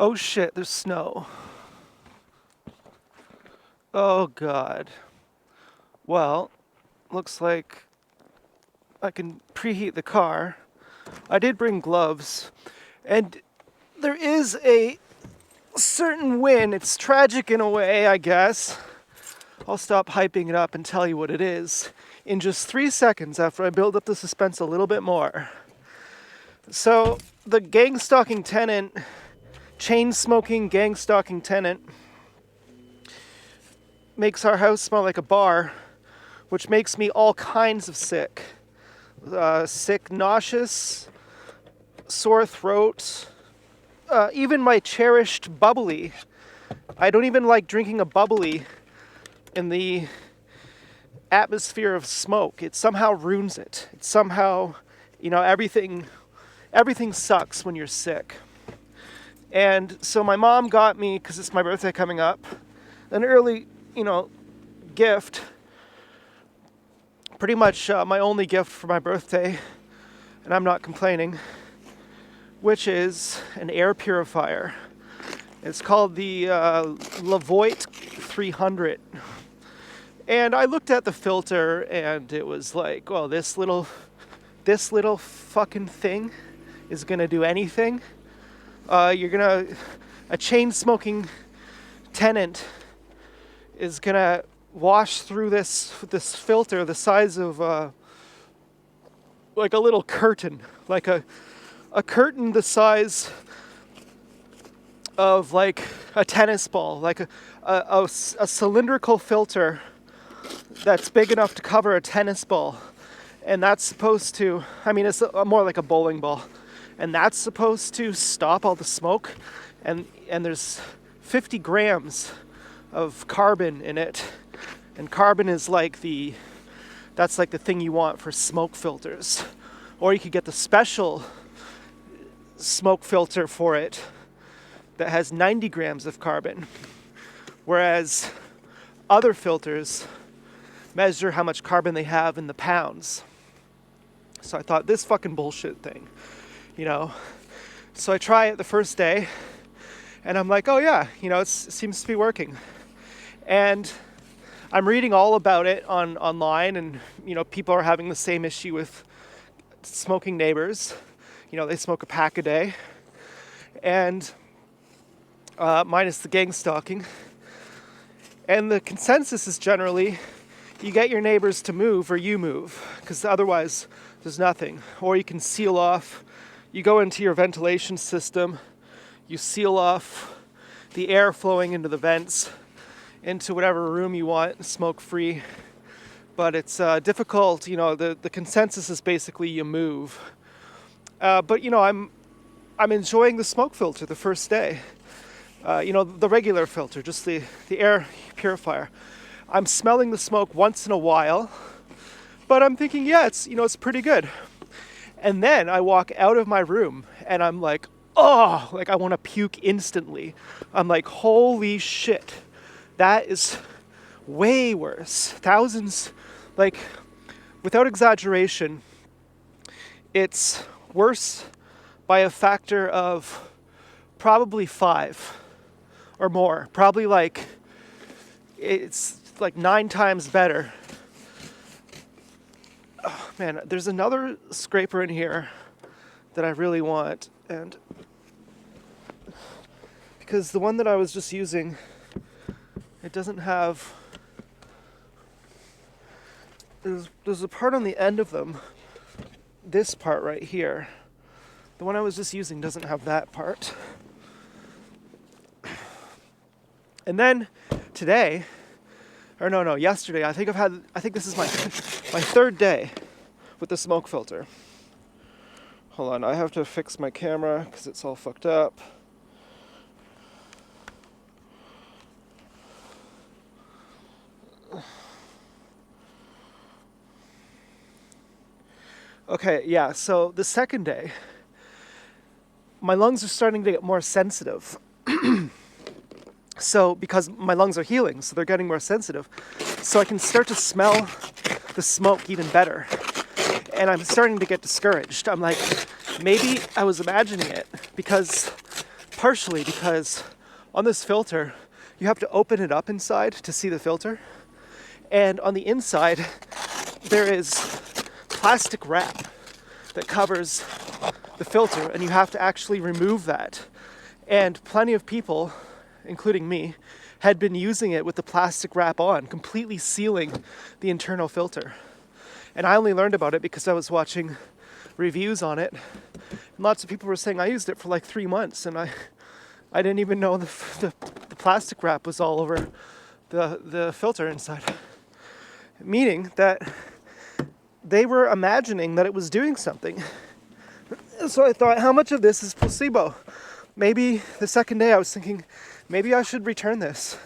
Oh shit, there's snow. Oh god. Well, looks like I can preheat the car. I did bring gloves, and there is a certain win. It's tragic in a way, I guess. I'll stop hyping it up and tell you what it is in just 3 seconds after I build up the suspense a little bit more. So, the gangstalking tenant, chain-smoking gangstalking tenant, makes our house smell like a bar, which makes me all kinds of sick. Sick, nauseous, sore throat, even my cherished bubbly. I don't even like drinking a bubbly in the atmosphere of smoke. It somehow ruins it. It somehow, everything sucks when you're sick. And so my mom got me, because it's my birthday coming up, an early, gift. Pretty much my only gift for my birthday, and I'm not complaining, which is an air purifier. It's called the Levoit 300. And I looked at the filter, and it was like, well, this little fucking thing is gonna do anything. A chain-smoking tenant is gonna wash through this filter the size of like a little curtain, like a curtain the size of like a tennis ball, like a cylindrical filter that's big enough to cover a tennis ball. And that's supposed to, it's more like a bowling ball. And that's supposed to stop all the smoke. And there's 50 grams of carbon in it. And carbon is that's like the thing you want for smoke filters. Or you could get the special smoke filter for it that has 90 grams of carbon. Whereas other filters measure how much carbon they have in the pounds. So I thought, this fucking bullshit thing, So I try it the first day, and I'm like, oh yeah, it seems to be working. And I'm reading all about it online, and people are having the same issue with smoking neighbors. They smoke a pack a day, and minus the gang stalking. And the consensus is generally, you get your neighbors to move or you move, because otherwise there's nothing. Or you can seal off. You go into your ventilation system, you seal off the air flowing into the vents, into whatever room you want, smoke-free. But it's difficult, the consensus is basically you move. But I'm enjoying the smoke filter the first day. The regular filter, just the air purifier. I'm smelling the smoke once in a while, but I'm thinking, yeah, it's pretty good. And then I walk out of my room and I'm like, oh, like I want to puke instantly. I'm like, holy shit, that is way worse. Thousands, like, without exaggeration, it's worse by a factor of probably 5 or more. Probably it's like 9 times better. Oh, man, there's another scraper in here that I really want, and because the one that I was just using, it doesn't have, there's a part on the end of them, this part right here. The one I was just using doesn't have that part. And then today, yesterday, I think this is my third day with the smoke filter. Hold on, I have to fix my camera because it's all fucked up. Okay, yeah, so the second day, my lungs are starting to get more sensitive. So, because my lungs are healing, so they're getting more sensitive. So I can start to smell the smoke even better. And I'm starting to get discouraged. I'm like, maybe I was imagining it, because partially because on this filter, you have to open it up inside to see the filter. And on the inside, there is plastic wrap that covers the filter, and you have to actually remove that. And plenty of people, including me, had been using it with the plastic wrap on, completely sealing the internal filter. And I only learned about it because I was watching reviews on it. And lots of people were saying I used it for like 3 months, and I didn't even know the plastic wrap was all over the filter inside. Meaning that they were imagining that it was doing something. So I thought, how much of this is placebo? Maybe the second day I was thinking, maybe I should return this.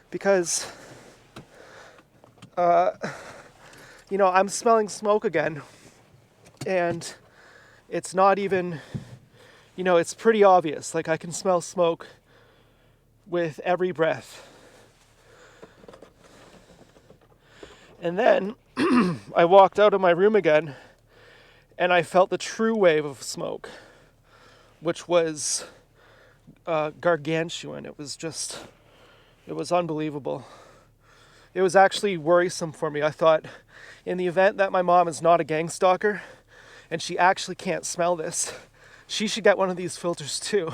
Because, I'm smelling smoke again. And it's not even, it's pretty obvious. Like, I can smell smoke with every breath. And then I walked out of my room again, and I felt the true wave of smoke, which was gargantuan. It was unbelievable. It was actually worrisome for me. I thought, in the event that my mom is not a gang stalker, and she actually can't smell this, she should get one of these filters too.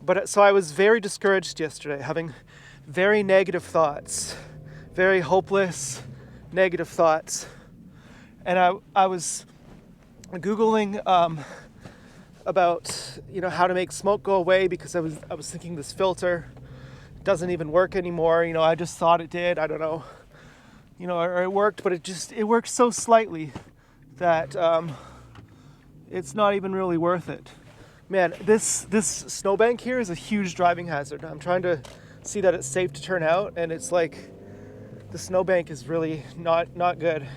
But so I was very discouraged yesterday, having very negative thoughts, very hopeless, negative thoughts. And I was Googling about how to make smoke go away, because I was thinking this filter doesn't even work anymore. I just thought it did. I don't know. Or it worked, but it worked so slightly that it's not even really worth it. Man, this snowbank here is a huge driving hazard. I'm trying to see that it's safe to turn out, and it's like the snowbank is really not good.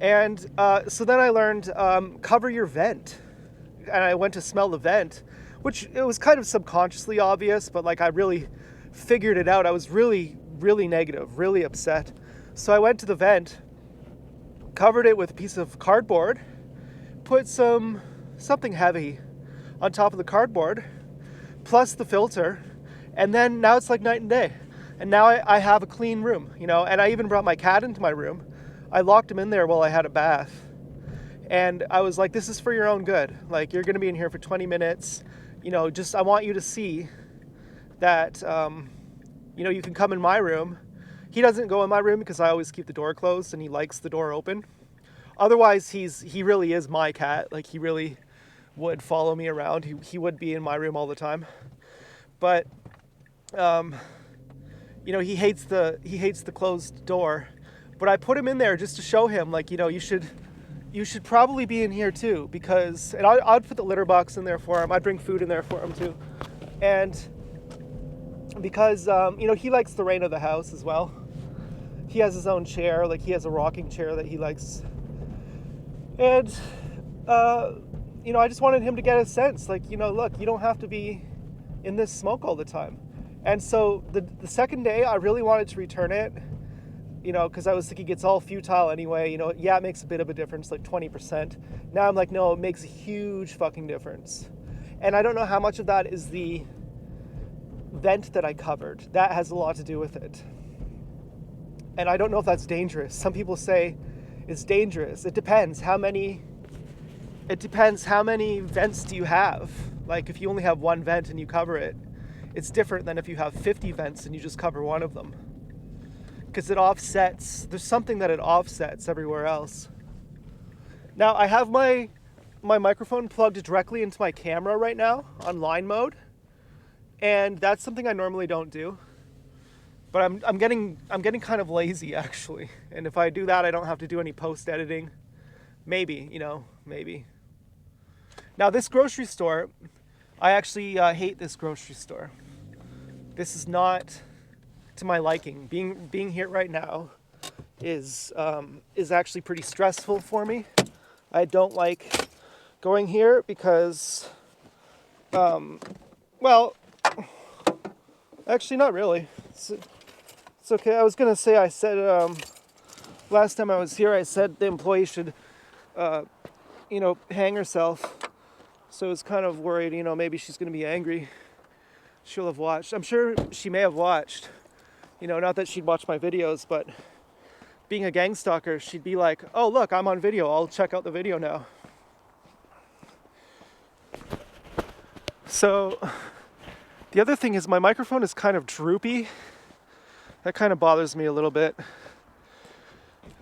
And so then I learned cover your vent, and I went to smell the vent, which it was kind of subconsciously obvious, but like I really figured it out. I was really, really negative, really upset. So I went to the vent, covered it with a piece of cardboard, put something heavy on top of the cardboard, plus the filter, and then now it's like night and day. And now I have a clean room, and I even brought my cat into my room. I locked him in there while I had a bath. And I was like, this is for your own good. Like, you're going to be in here for 20 minutes. I want you to see that, you can come in my room. He doesn't go in my room because I always keep the door closed, and he likes the door open. Otherwise, he really is my cat. Like, he really would follow me around. He would be in my room all the time. But, he hates the closed door. But I put him in there just to show him, like, you should probably be in here too, because, and I'd put the litter box in there for him. I'd bring food in there for him too. And because, he likes the reign of the house as well. He has his own chair, like he has a rocking chair that he likes. And, I just wanted him to get a sense, like, look, you don't have to be in this smoke all the time. And so the second day, I really wanted to return it, because I was thinking it's all futile anyway. It makes a bit of a difference, like 20%. Now I'm like, no, it makes a huge fucking difference. And I don't know how much of that is the vent that I covered. That has a lot to do with it. And I don't know if that's dangerous. Some people say it's dangerous. It depends how many vents do you have. Like, if you only have one vent and you cover it, it's different than if you have 50 vents and you just cover one of them. Because it offsets, there's something that it offsets everywhere else. Now, I have my microphone plugged directly into my camera right now on line mode, and that's something I normally don't do. But I'm getting kind of lazy, actually. And if I do that, I don't have to do any post editing. Maybe. Now, this grocery store, I actually hate this grocery store. This is not to my liking. Being here right now is actually pretty stressful for me. I don't like going here because, actually not really. It's okay. I was gonna say, I said last time I was here, I said the employee should hang herself So I was kind of worried, maybe she's going to be angry. She'll have watched. I'm sure she may have watched. Not that she'd watch my videos, but being a gang stalker, she'd be like, oh, look, I'm on video. I'll check out the video now. So the other thing is my microphone is kind of droopy. That kind of bothers me a little bit.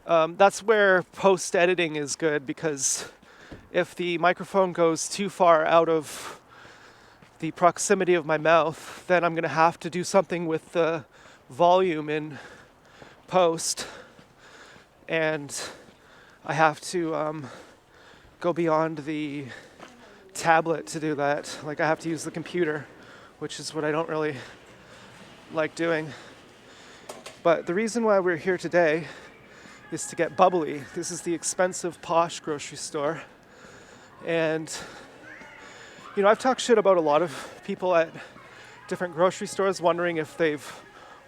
That's where post-editing is good, because if the microphone goes too far out of the proximity of my mouth, then I'm going to have to do something with the volume in post, and I have to go beyond the tablet to do that. Like, I have to use the computer, which is what I don't really like doing. But the reason why we're here today is to get bubbly. This is the expensive, posh grocery store. And, I've talked shit about a lot of people at different grocery stores, wondering if they've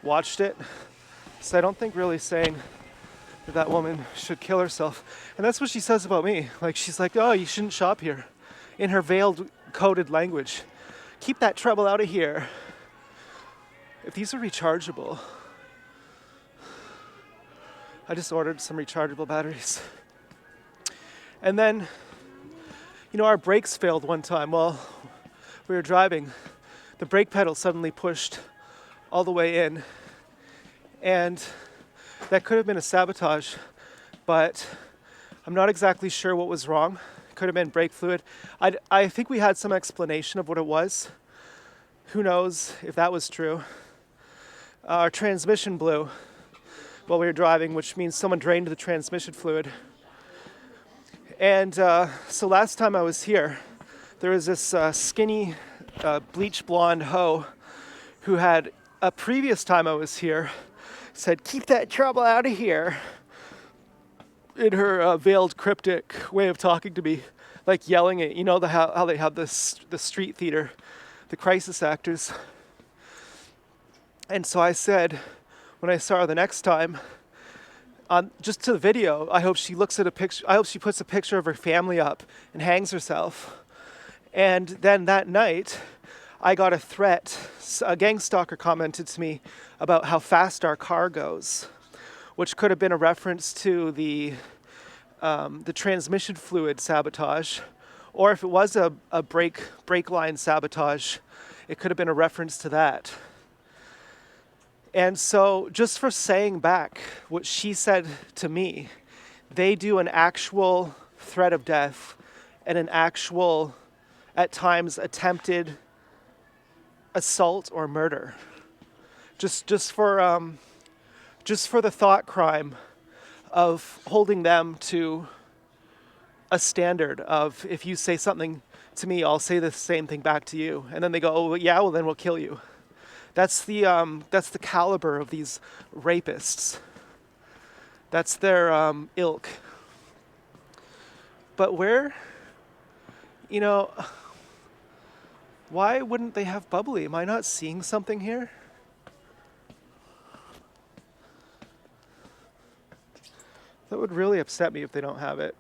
watched it. So I don't think really saying that woman should kill herself. And that's what she says about me. Like, she's like, oh, you shouldn't shop here. In her veiled, coded language. Keep that trouble out of here. If these are rechargeable, I just ordered some rechargeable batteries. And then, our brakes failed one time while we were driving. The brake pedal suddenly pushed all the way in. And that could have been a sabotage, but I'm not exactly sure what was wrong. It could have been brake fluid. I think we had some explanation of what it was. Who knows if that was true. Our transmission blew while we were driving, which means someone drained the transmission fluid. And so last time I was here, there was this skinny bleach blonde hoe who had, a previous time I was here, said, keep that trouble out of here, in her veiled cryptic way of talking to me, like yelling at, how they have the street theater, the crisis actors. And so I said, when I saw her the next time, just to the video, I hope she looks at a picture. I hope she puts a picture of her family up and hangs herself. And then that night, I got a threat. A gang stalker commented to me about how fast our car goes, which could have been a reference to the transmission fluid sabotage, or if it was a brake line sabotage, it could have been a reference to that. And so, just for saying back what she said to me, they do an actual threat of death and an actual, at times, attempted assault or murder. Just for the thought crime of holding them to a standard of, if you say something to me, I'll say the same thing back to you. And then they go, oh yeah, well then we'll kill you. That's the caliber of these rapists. That's their ilk. But why wouldn't they have bubbly? Am I not seeing something here? That would really upset me if they don't have it.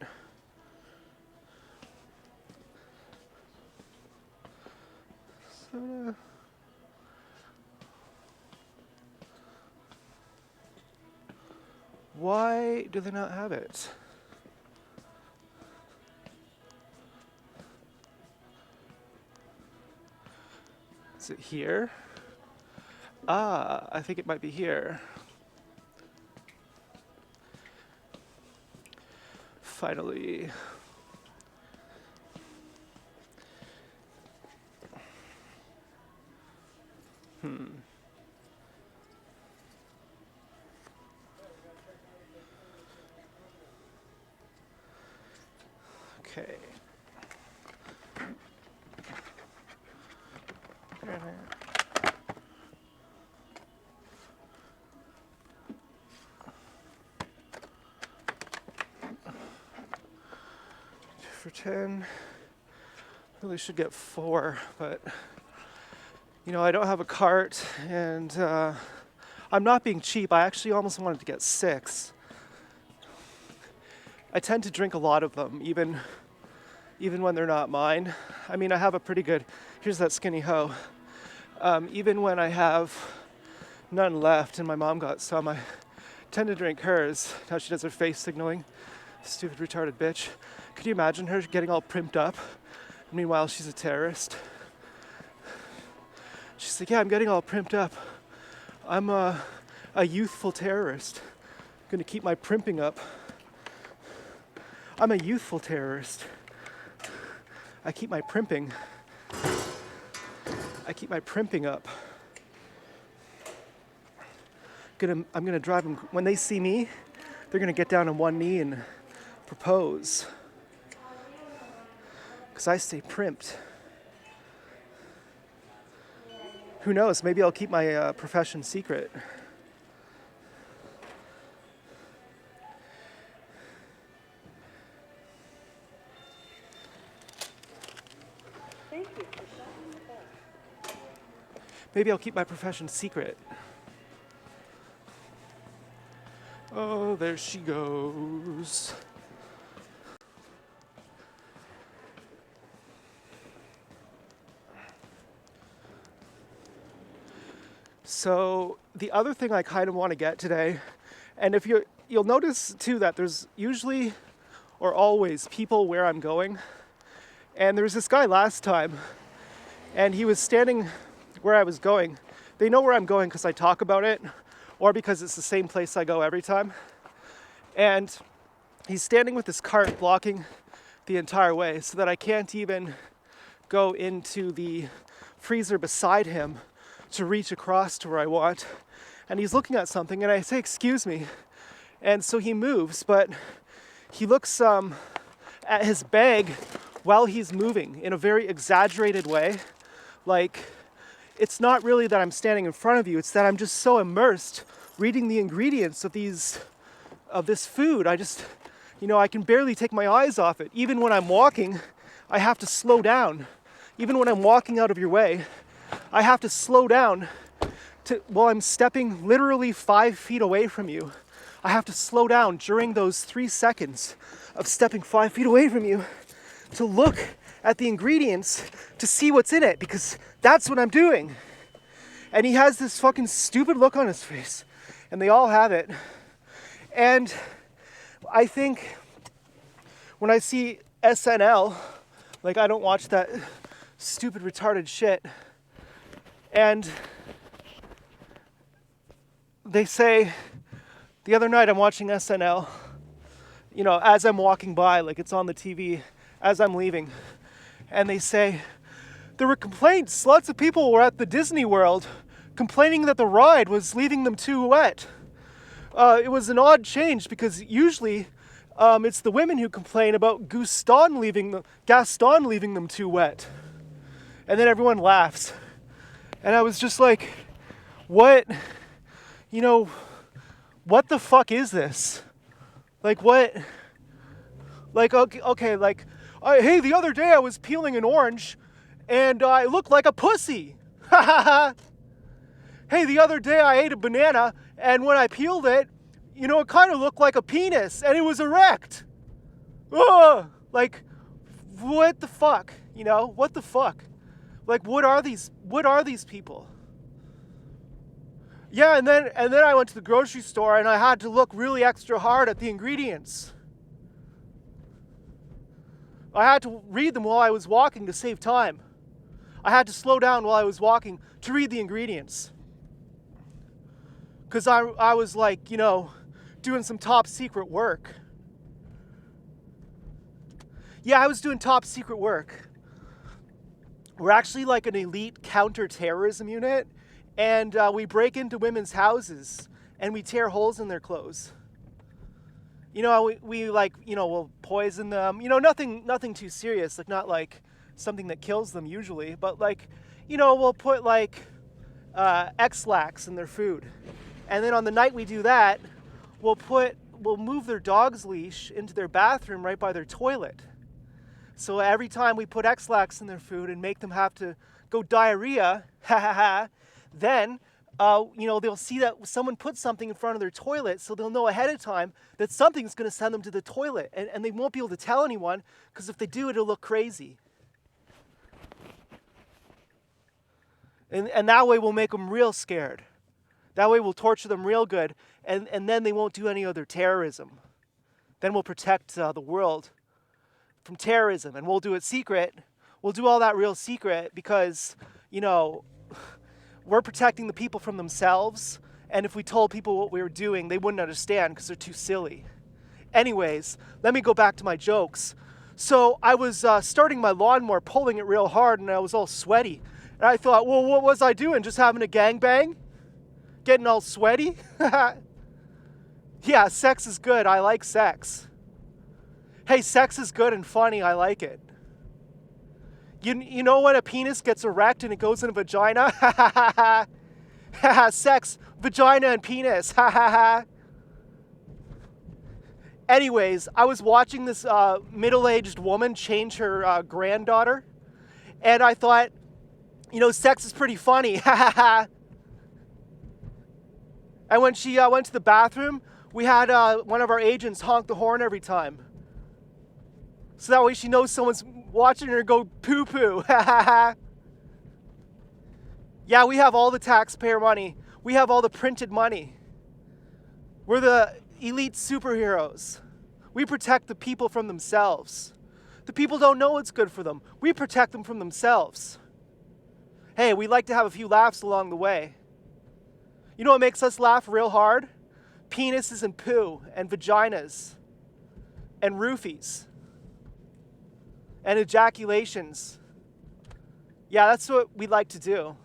Soda. Why do they not have it? Is it here? I think it might be here. Finally. Okay. For 10. Really should get 4, but I don't have a cart, and I'm not being cheap. I actually almost wanted to get 6. I tend to drink a lot of them, even even when they're not mine. I mean, I have a pretty good, here's that skinny hoe. Even when I have none left and my mom got some, I tend to drink hers. Now she does her face signaling. Stupid retarded bitch. Could you imagine her getting all primped up? Meanwhile, she's a terrorist. She's like, yeah, I'm getting all primped up. I'm a youthful terrorist. I'm gonna keep my primping up. I'm a youthful terrorist. I keep my primping. I keep my primping up. I'm gonna drive them. When they see me, they're gonna get down on one knee and propose. Because I stay primped. Who knows? Maybe I'll keep my profession secret. Thank you for shutting the door. Maybe I'll keep my profession secret. Oh, there she goes. So the other thing I kind of want to get today, and if you'll notice too that there's usually or always people where I'm going. And there was this guy last time, and he was standing where I was going. They know where I'm going because I talk about it, or because it's the same place I go every time. And he's standing with this cart blocking the entire way so that I can't even go into the freezer beside him to reach across to where I want. And he's looking at something, and I say, excuse me. And so he moves, but he looks at his bag while he's moving in a very exaggerated way. Like, it's not really that I'm standing in front of you, it's that I'm just so immersed reading the ingredients of this food. I can barely take my eyes off it. Even when I'm walking, I have to slow down. Even when I'm walking out of your way, I have to slow down while I'm stepping literally 5 feet away from you. I have to slow down during those 3 seconds of stepping 5 feet away from you to look at the ingredients to see what's in it, because that's what I'm doing. And he has this fucking stupid look on his face, and they all have it. And I think when I see SNL, like, I don't watch that stupid retarded shit, and they say, the other night I'm watching SNL, as I'm walking by, like it's on the TV, as I'm leaving, and they say, there were complaints, lots of people were at the Disney World complaining that the ride was leaving them too wet. It was an odd change because usually it's the women who complain about Gaston leaving them too wet. And then everyone laughs. And I was just like, what the fuck is this? Like, what? Like, okay, like, hey, the other day I was peeling an orange and I looked like a pussy. Ha ha ha. Hey, the other day I ate a banana and when I peeled it, it kind of looked like a penis and it was erect. Ugh! Like, what the fuck? What the fuck? Like, what are these people? Yeah, and then I went to the grocery store and I had to look really extra hard at the ingredients. I had to read them while I was walking to save time. I had to slow down while I was walking to read the ingredients. Because I was like, doing some top secret work. Yeah, I was doing top secret work. We're actually like an elite counter-terrorism unit, and we break into women's houses and we tear holes in their clothes. We'll poison them. Nothing too serious, like not like something that kills them usually, but we'll put X-Lax in their food. And then on the night we do that, we'll move their dog's leash into their bathroom right by their toilet. So every time we put X-Lax in their food and make them have to go diarrhea, then they'll see that someone put something in front of their toilet, so they'll know ahead of time that something's going to send them to the toilet, and they won't be able to tell anyone, because if they do, it'll look crazy. And that way we'll make them real scared. That way we'll torture them real good, and then they won't do any other terrorism. Then we'll protect the world from terrorism, and we'll do it secret. We'll do all that real secret because, we're protecting the people from themselves, and if we told people what we were doing, they wouldn't understand because they're too silly. Anyways, let me go back to my jokes. So I was starting my lawnmower, pulling it real hard, and I was all sweaty. And I thought, well, what was I doing? Just having a gangbang? Getting all sweaty? Yeah, sex is good. I like sex. Hey, sex is good and funny. I like it. You know when a penis gets erect and it goes in a vagina? Sex, vagina, and penis. Anyways, I was watching this middle-aged woman change her granddaughter, and I thought, sex is pretty funny. And when she went to the bathroom, we had one of our agents honk the horn every time. So that way she knows someone's watching her go poo-poo. Yeah, we have all the taxpayer money. We have all the printed money. We're the elite superheroes. We protect the people from themselves. The people don't know what's good for them. We protect them from themselves. Hey, we like to have a few laughs along the way. You know what makes us laugh real hard? Penises and poo and vaginas and roofies and ejaculations. Yeah, that's what we like to do.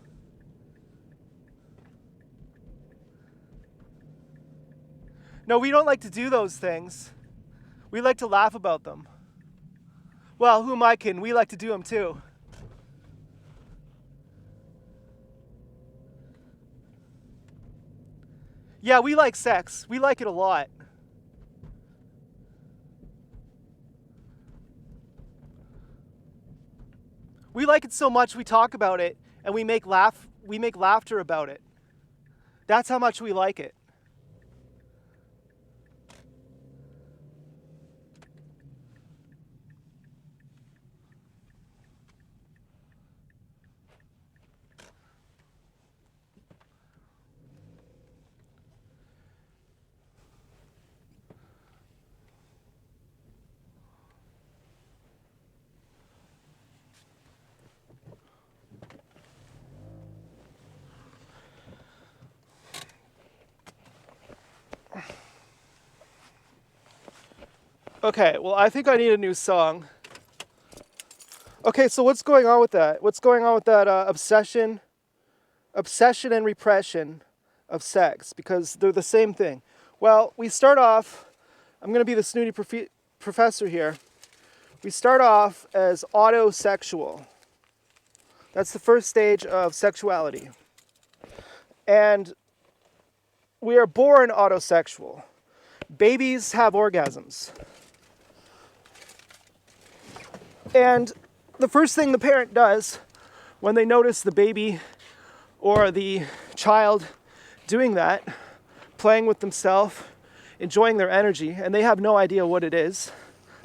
No, we don't like to do those things. We like to laugh about them. Well, who am I kidding? We like to do them too. Yeah, we like sex. We like it a lot. We like it so much we talk about it and we make laughter about it. That's how much we like it. Okay, well, I think I need a new song. Okay, so what's going on with that? What's going on with that obsession and repression of sex? Because they're the same thing. Well, we start off, I'm going to be the snooty professor here. We start off as autosexual. That's the first stage of sexuality. And we are born autosexual. Babies have orgasms. And the first thing the parent does when they notice the baby or the child doing that, playing with themselves, enjoying their energy, and they have no idea what it is.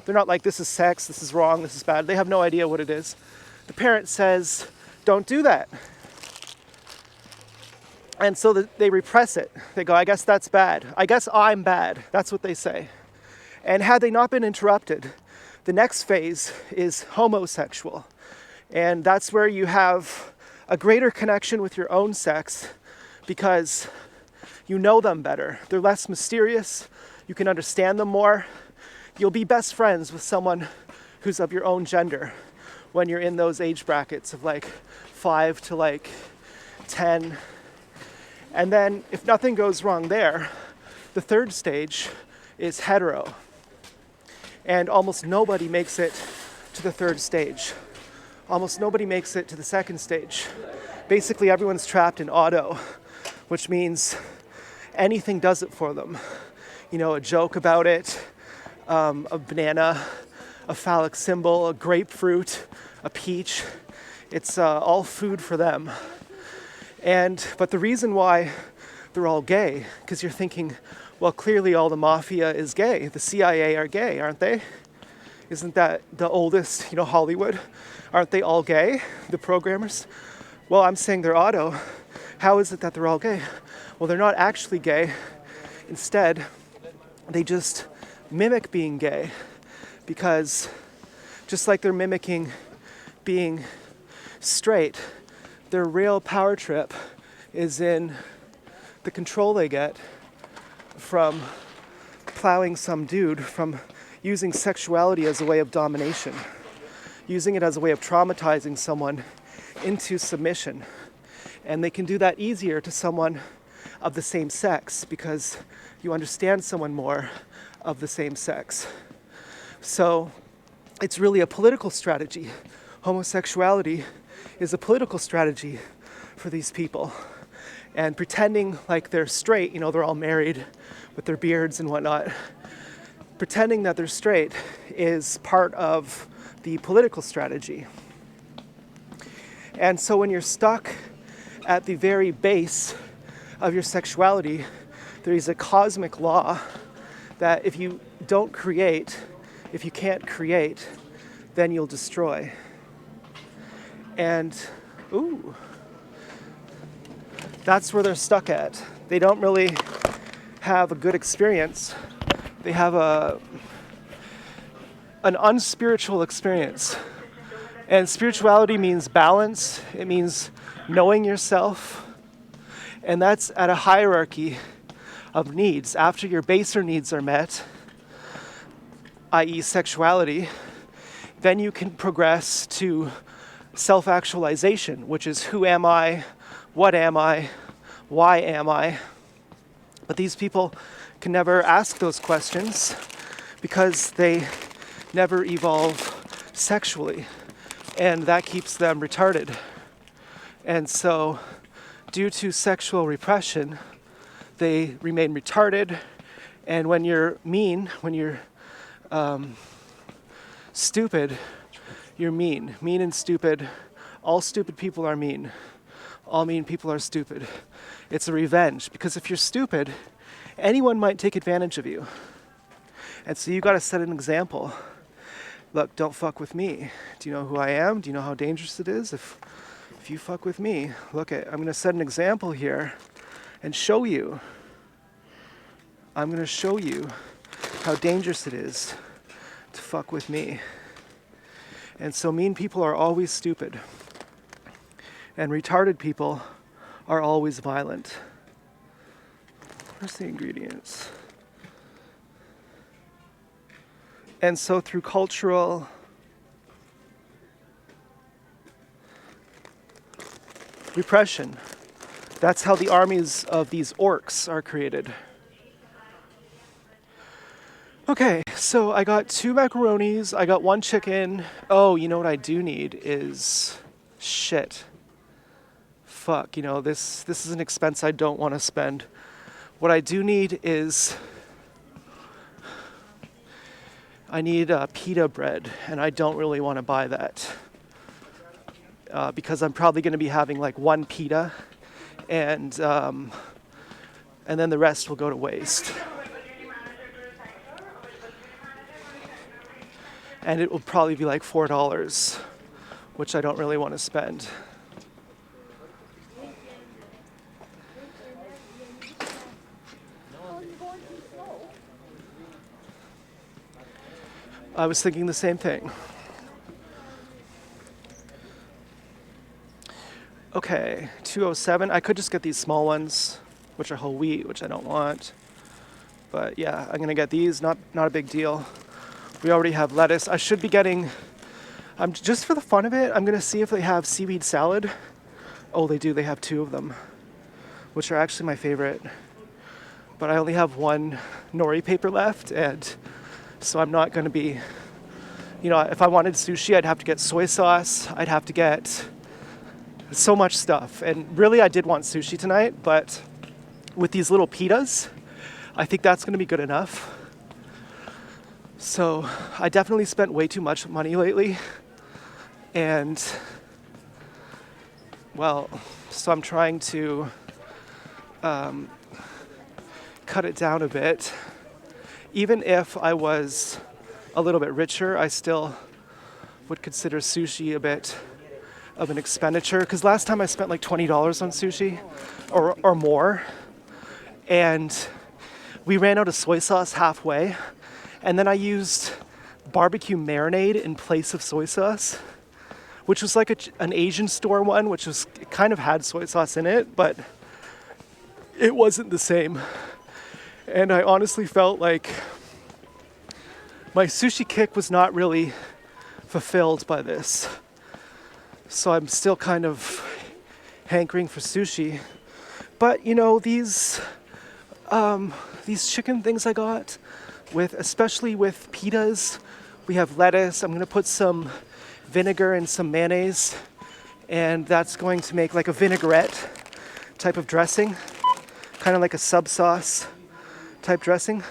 They're not like, this is sex, this is wrong, this is bad. They have no idea what it is. The parent says, don't do that. And so they repress it. They go, I guess that's bad. I guess I'm bad. That's what they say. And had they not been interrupted, the next phase is homosexual. And that's where you have a greater connection with your own sex because you know them better. They're less mysterious. You can understand them more. You'll be best friends with someone who's of your own gender when you're in those age brackets of like 5 to like 10. And then if nothing goes wrong there, the third stage is hetero. And almost nobody makes it to the third stage. Almost nobody makes it to the second stage. Basically, everyone's trapped in auto, which means anything does it for them. You know, a joke about it, a banana, a phallic symbol, a grapefruit, a peach. It's all food for them. But the reason why they're all gay, because you're thinking, well, clearly all the mafia is gay. The CIA are gay, aren't they? Isn't that the oldest, Hollywood? Aren't they all gay, the programmers? Well, I'm saying they're auto. How is it that they're all gay? Well, they're not actually gay. Instead, they just mimic being gay, because just like they're mimicking being straight, their real power trip is in the control they get from plowing some dude, from using sexuality as a way of domination, using it as a way of traumatizing someone into submission. And they can do that easier to someone of the same sex because you understand someone more of the same sex. So it's really a political strategy. Homosexuality is a political strategy for these people. And pretending like they're straight, they're all married with their beards and whatnot. Pretending that they're straight is part of the political strategy. And so when you're stuck at the very base of your sexuality, there is a cosmic law that if you don't create, if you can't create, then you'll destroy. And, that's where they're stuck at. They don't really have a good experience. They have an unspiritual experience. And spirituality means balance. It means knowing yourself. And that's at a hierarchy of needs. After your baser needs are met, i.e. sexuality, then you can progress to self-actualization, which is who am I, what am I, why am I? But these people can never ask those questions because they never evolve sexually, and that keeps them retarded. And so, due to sexual repression, they remain retarded, and when you're mean, when you're stupid, you're mean. Mean and stupid. All stupid people are mean. All mean people are stupid. It's a revenge, because if you're stupid, anyone might take advantage of you. And so you got to set an example. Look, don't fuck with me. Do you know who I am? Do you know how dangerous it is if you fuck with me? Look, I'm going to set an example here and show you. I'm going to show you how dangerous it is to fuck with me. And so mean people are always stupid. And retarded people are always violent. Where's the ingredients? And so through cultural repression, that's how the armies of these orcs are created. Okay, so I got 2 macaronis, I got 1 chicken. Oh, you know what I do need is shit. Fuck, this is an expense I don't want to spend. What I do need is I need pita bread, and I don't really want to buy that because I'm probably going to be having like 1 pita, and then the rest will go to waste. And it will probably be like $4, which I don't really want to spend. I was thinking the same thing. Okay, 207. I could just get these small ones, which are whole wheat, which I don't want. But yeah, I'm gonna get these. Not a big deal. We already have lettuce. I should be getting. Just for the fun of it, I'm gonna see if they have seaweed salad. Oh, they do. They have 2 of them, which are actually my favorite. But I only have 1 nori paper left, and so I'm not going to be, if I wanted sushi, I'd have to get soy sauce. I'd have to get so much stuff. And really, I did want sushi tonight, but with these little pitas, I think that's going to be good enough. So I definitely spent way too much money lately. And, well, So I'm trying to cut it down a bit. Even if I was a little bit richer, I still would consider sushi a bit of an expenditure, because last time I spent like $20 on sushi or more, and we ran out of soy sauce halfway, and then I used barbecue marinade in place of soy sauce, which was like an Asian store one, which was, it kind of had soy sauce in it, but it wasn't the same. And I honestly felt like my sushi kick was not really fulfilled by this. So I'm still kind of hankering for sushi. But you know, these chicken things I got, especially with pitas, we have lettuce. I'm gonna put some vinegar and some mayonnaise, and that's going to make like a vinaigrette type of dressing, kind of like a sub sauce type dressing.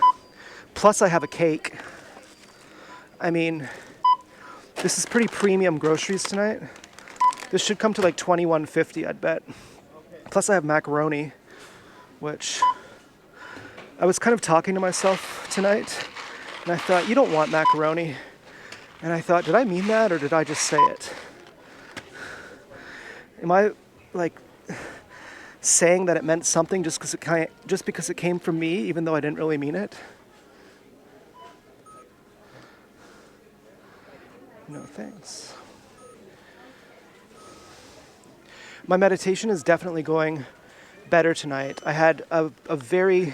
Plus I have a cake. I mean, this is pretty premium groceries tonight. This should come to like $21.50, I'd bet. Plus I have macaroni, which I was kind of talking to myself tonight, and I thought, you don't want macaroni. And I thought, did I mean that or did I just say it? Am I like saying that it meant something just because it came from me, even though I didn't really mean it? No thanks. My meditation is definitely going better tonight. I had a very,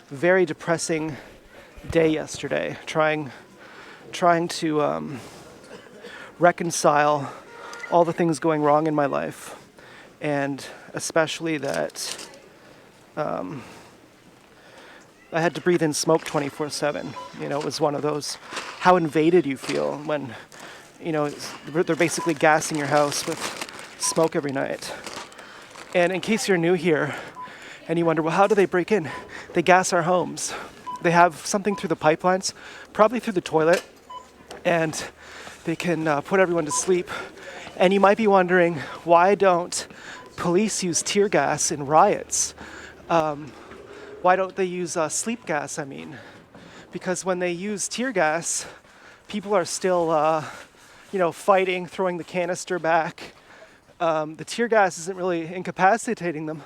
very depressing day yesterday, trying to reconcile all the things going wrong in my life, and especially that I had to breathe in smoke 24/7. You know, it was one of those, how invaded you feel when, you know, they're basically gassing your house with smoke every night. And in case you're new here and you wonder, well, how do they break in? They gas our homes. They have something through the pipelines, probably through the toilet, and they can put everyone to sleep. And you might be wondering, why don't police use tear gas in riots? Why don't they use sleep gas, I mean? Because when they use tear gas, people are still, fighting, throwing the canister back. The tear gas isn't really incapacitating them.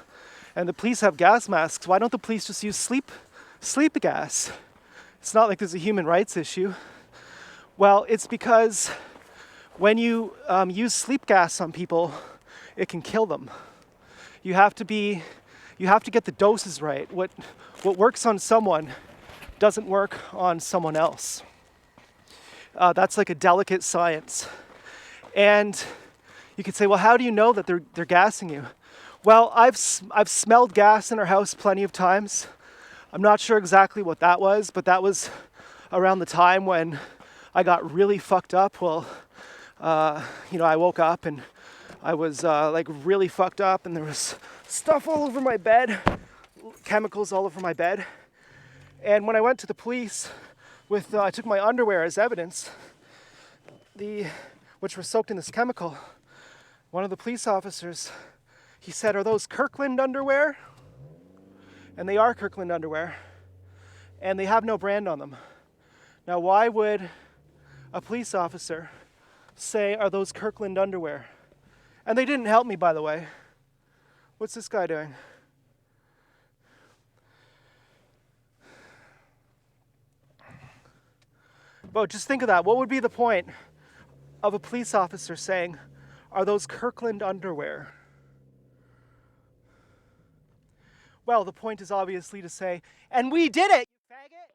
And the police have gas masks. Why don't the police just use sleep gas? It's not like there's a human rights issue. Well, it's because when you use sleep gas on people, it can kill them. You have to get the doses right. What works on someone doesn't work on someone else. That's like a delicate science. And you could say, well, how do you know that they're gassing you? Well, I've smelled gas in our house plenty of times. I'm not sure exactly what that was, but that was around the time when I got really fucked up. Well, I woke up and I was really fucked up, and there was stuff all over my bed, chemicals all over my bed. And when I went to the police I took my underwear as evidence, which were soaked in this chemical, one of the police officers, he said, "Are those Kirkland underwear?" And they are Kirkland underwear, and they have no brand on them. Now, why would a police officer say, "Are those Kirkland underwear?" And they didn't help me, by the way. What's this guy doing? But just think of that. What would be the point of a police officer saying, "Are those Kirkland underwear?" Well, the point is obviously to say, "And we did it, you faggot."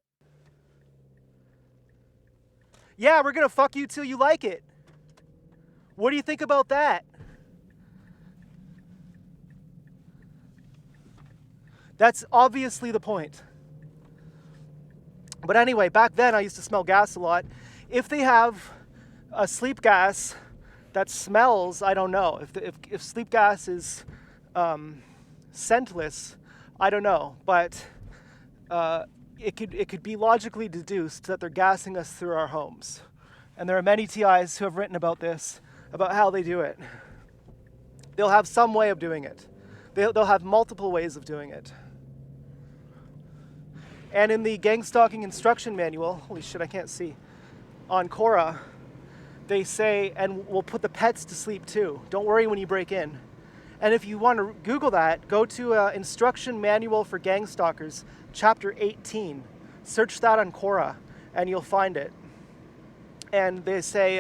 Yeah, we're gonna fuck you till you like it. What do you think about that? That's obviously the point. But anyway, back then I used to smell gas a lot. If they have a sleep gas that smells, I don't know. If sleep gas is scentless, I don't know. But it could be logically deduced that they're gassing us through our homes. And there are many TIs who have written about this, about how they do it. They'll have some way of doing it. They'll have multiple ways of doing it. And in the gangstalking instruction manual, holy shit, I can't see, on Quora, they say, and we'll put the pets to sleep too. Don't worry when you break in. And if you want to Google that, go to Instruction Manual for Gangstalkers, Chapter 18. Search that on Quora, and you'll find it. And they say,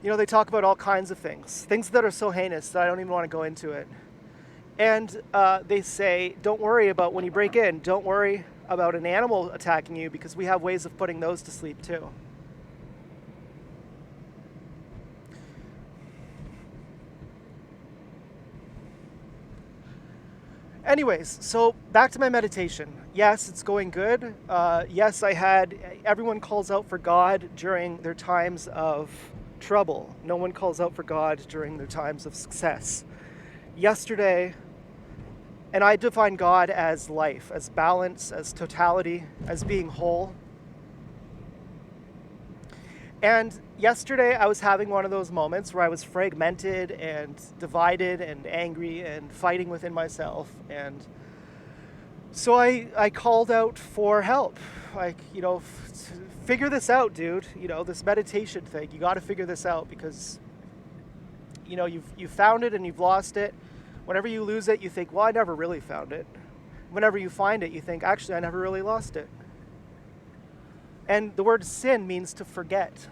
they talk about all kinds of things that are so heinous that I don't even want to go into it. And they say, don't worry about when you break in, don't worry about an animal attacking you, because we have ways of putting those to sleep too. Anyways, so back to my meditation. Yes, it's going good. Yes, everyone calls out for God during their times of trouble. No one calls out for God during their times of success. Yesterday, and I define God as life, as balance, as totality, as being whole. And yesterday I was having one of those moments where I was fragmented and divided and angry and fighting within myself. And so I called out for help. Like, figure this out, dude. This meditation thing, you got to figure this out, because, you've found it and you've lost it. Whenever you lose it, you think, well, I never really found it. Whenever you find it, you think, actually, I never really lost it. And the word sin means to forget.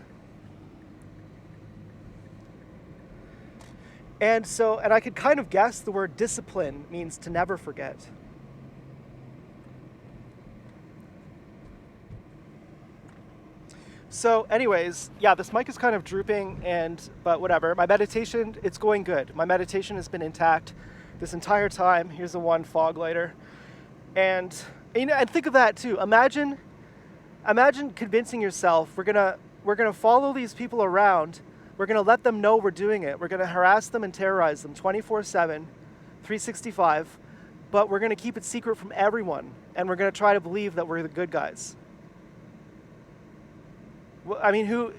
And I could kind of guess the word discipline means to never forget. So anyways, yeah, this mic is kind of drooping, but whatever. My meditation, it's going good. My meditation has been intact this entire time. Here's the one fog lighter. And think of that too. Imagine convincing yourself we're gonna follow these people around. We're gonna let them know we're doing it. We're gonna harass them and terrorize them 24/7, 365, but we're gonna keep it secret from everyone, and we're gonna try to believe that we're the good guys. Well, I mean, who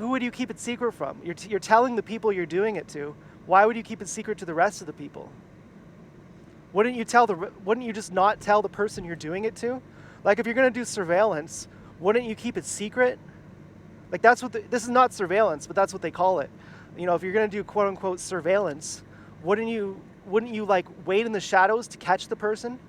would you keep it secret from? You're telling the people you're doing it to. Why would you keep it secret to the rest of the people? Wouldn't you just not tell the person you're doing it to? Like, if you're gonna do surveillance, wouldn't you keep it secret? Like, this is not surveillance, but that's what they call it. If you're gonna do quote unquote surveillance, wouldn't you like wait in the shadows to catch the person?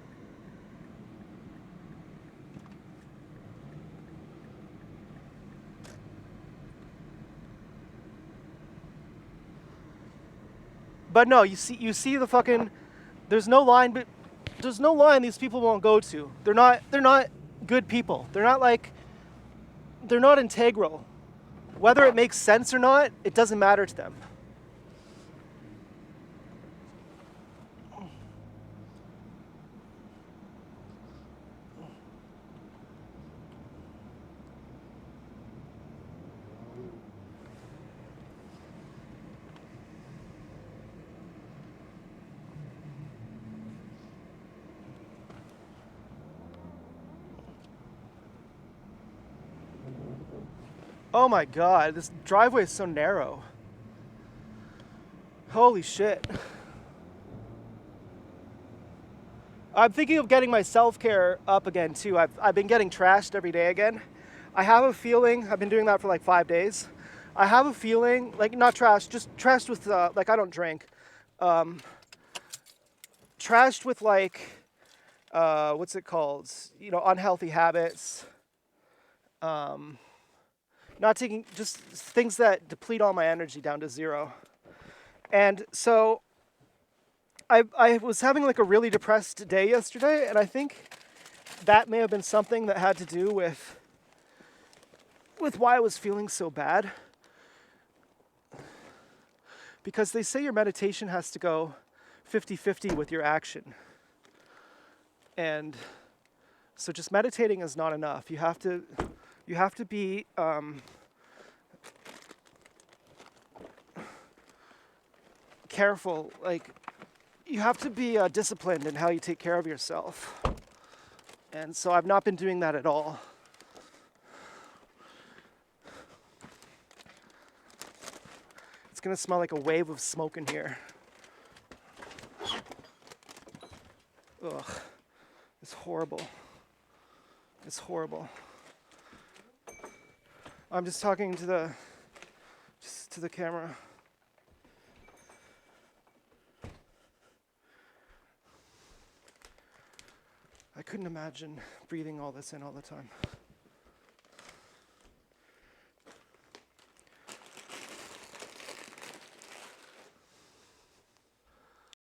But no, you see the fucking, there's no line these people won't go to. They're not good people. They're not integral. Whether it makes sense or not, it doesn't matter to them. Oh my God, this driveway is so narrow. Holy shit. I'm thinking of getting my self-care up again too. I've been getting trashed every day again. I have a feeling, I've been doing that for like 5 days. I have a feeling, like not trashed, just trashed with, like I don't drink. Trashed with like, what's it called? Unhealthy habits. Not taking, just things that deplete all my energy down to zero. And so I was having like a really depressed day yesterday, and I think that may have been something that had to do with why I was feeling so bad. Because they say your meditation has to go 50-50 with your action. And so just meditating is not enough. You have to be careful. Like, you have to be disciplined in how you take care of yourself. And so I've not been doing that at all. It's gonna smell like a wave of smoke in here. Ugh. It's horrible. It's horrible. I'm just talking to the camera. I couldn't imagine breathing all this in all the time.